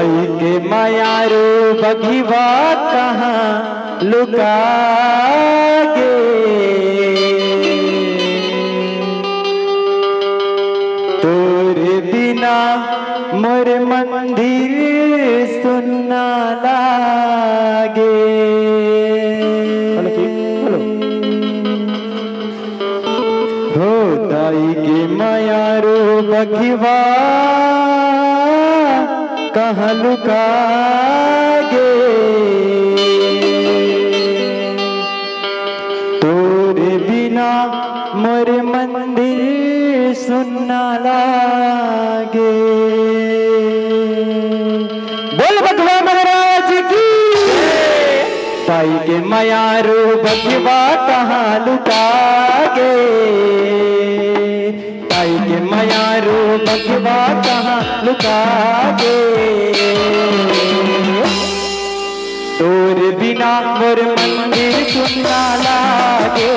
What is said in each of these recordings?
ताई के मायारू बघिवा कहाँ लुकागे। तोरे बिना मोर मंदिर सुनना लागे। हो ताई के मायारू बघिवा कहाँ लुकागे। तोरे बिना मोर मंदिर सुनना लागे। बोल बघवा महाराज की। ताई के मायारू बघवा कहाँ लुकागे। ताई के मायारू बघवा कहाँ लुकागे। तोरे बिना मोर मंदिर सुनना लागे।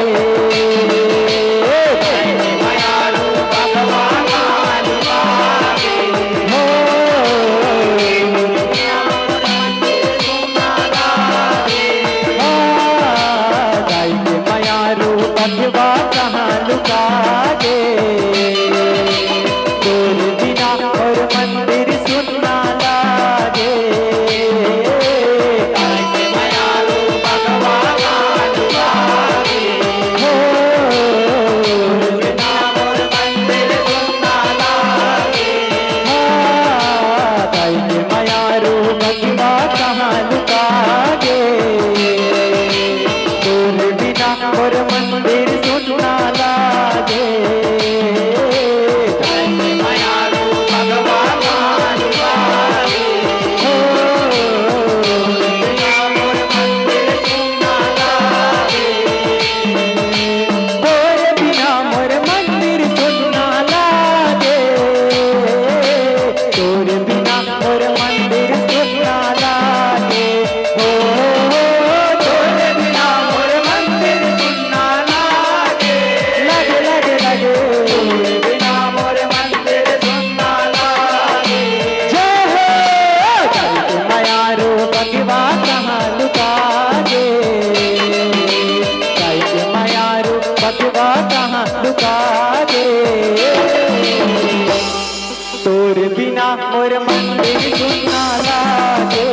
तोरे बिना मोर मंदिर सुनना लागे।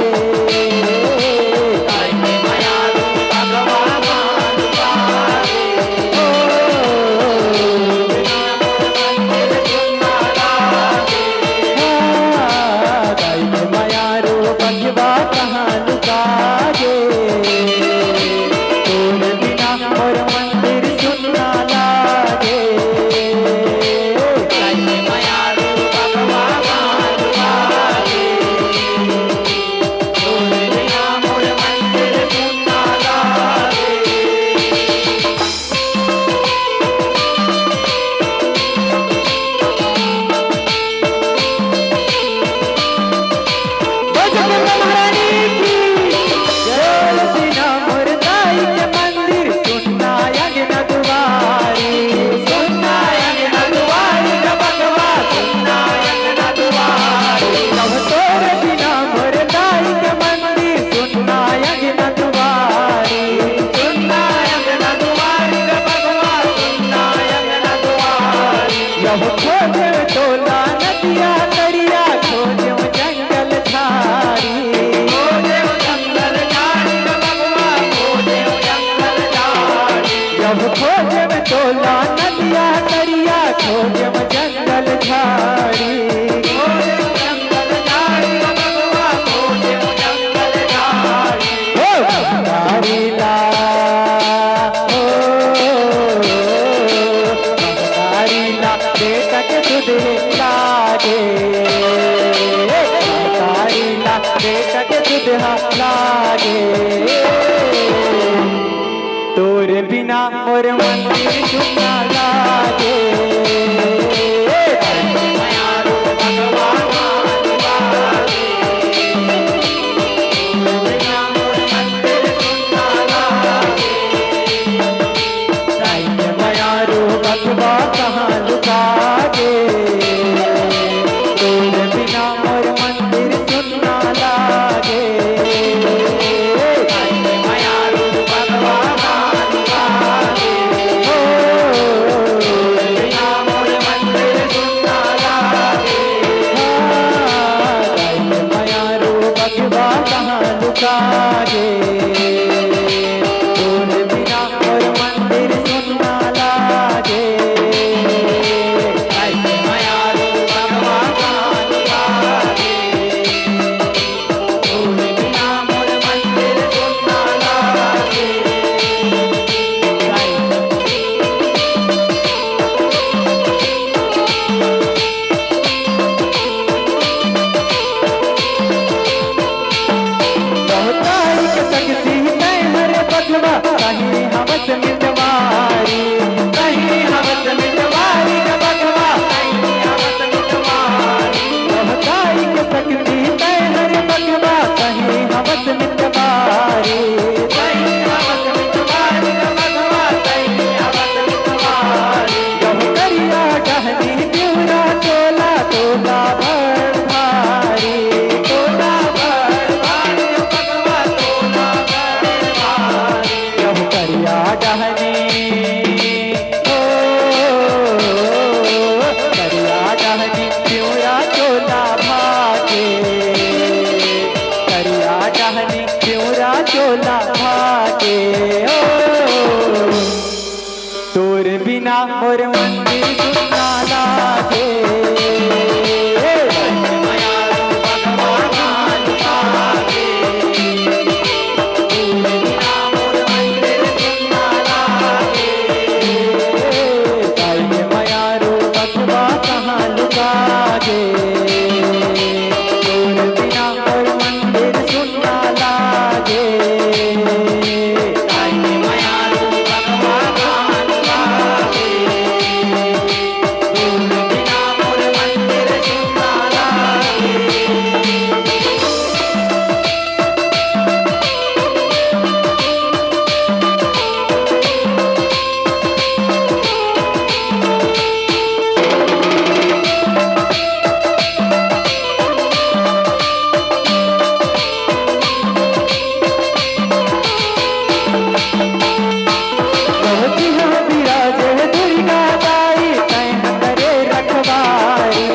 खोजे में तोला नदिया दरिया खोजे में जंगल झाड़ी। बेटा के दूध लागे। बेटा के दूध लागे। तोरे बिना मोर मंदिर सुनना लागे। कहाँ लुकागे। तोरे बिना मोर मंदिर सुनना लागे, तोर बिना मोर मंदिर सुनना लागे। कैसे मायारू भगवा कहाँ लुकागे, तोर बिना मोर मंदिर सुनना लागे। बहुताई के सकती तय हरे बदवा, कहीं हवस मिटवारी, कहीं हवस मिटवारी का बदवा, कहीं हवस मिटवारी। बहुताई के सकती तय हरे बदवा, कहीं हवस मिटवारी, कहीं हवस मिटवारी का बदवा, कहीं हवस मिटवारी। कहु करिया डहनी प्यूरा तोला तोला भर भारी, तोला भर भारी भगवा तोला भर भारी। कहु करिया डहनी ओ करिया डहनी प्यूरा तोला भागे, करिया डहनी प्यूरा तोला भागे। ओ तोर बिना मोर मंदिर सुनना लागे, कैसे मायारू भगवा कहाँ लुकागे, तोर बिना मोर मंदिर सुनना लागे। कैसे मायारू भगवा कहाँ लुकागे, तोर बिना मोर मंदिर सुनना लागे। कैसे मायारू भगवा कहाँ लुकागे, तोर बिना मोर मंदिर सुनना लागे। बहुती हो विराजे दुर्गा दाई, तै करे रखवारी,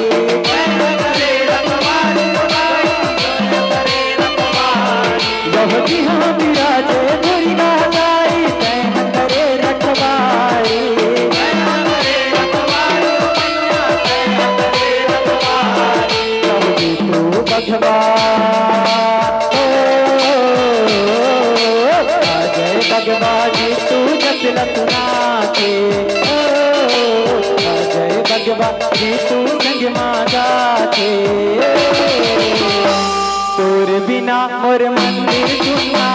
तै करे रखवारी दाई, तै करे रखवारी। बहुती हो विराजे दुर्गा दाई, तै करे रखवारी, तै करे रखवारी मैया, तै करे रखवारी। कहु तू बघवा जय भगवा जी तू जसला सुना के, जय भगवा जी तू संग मागा के। तोर बिना मोर मंदिर सुनना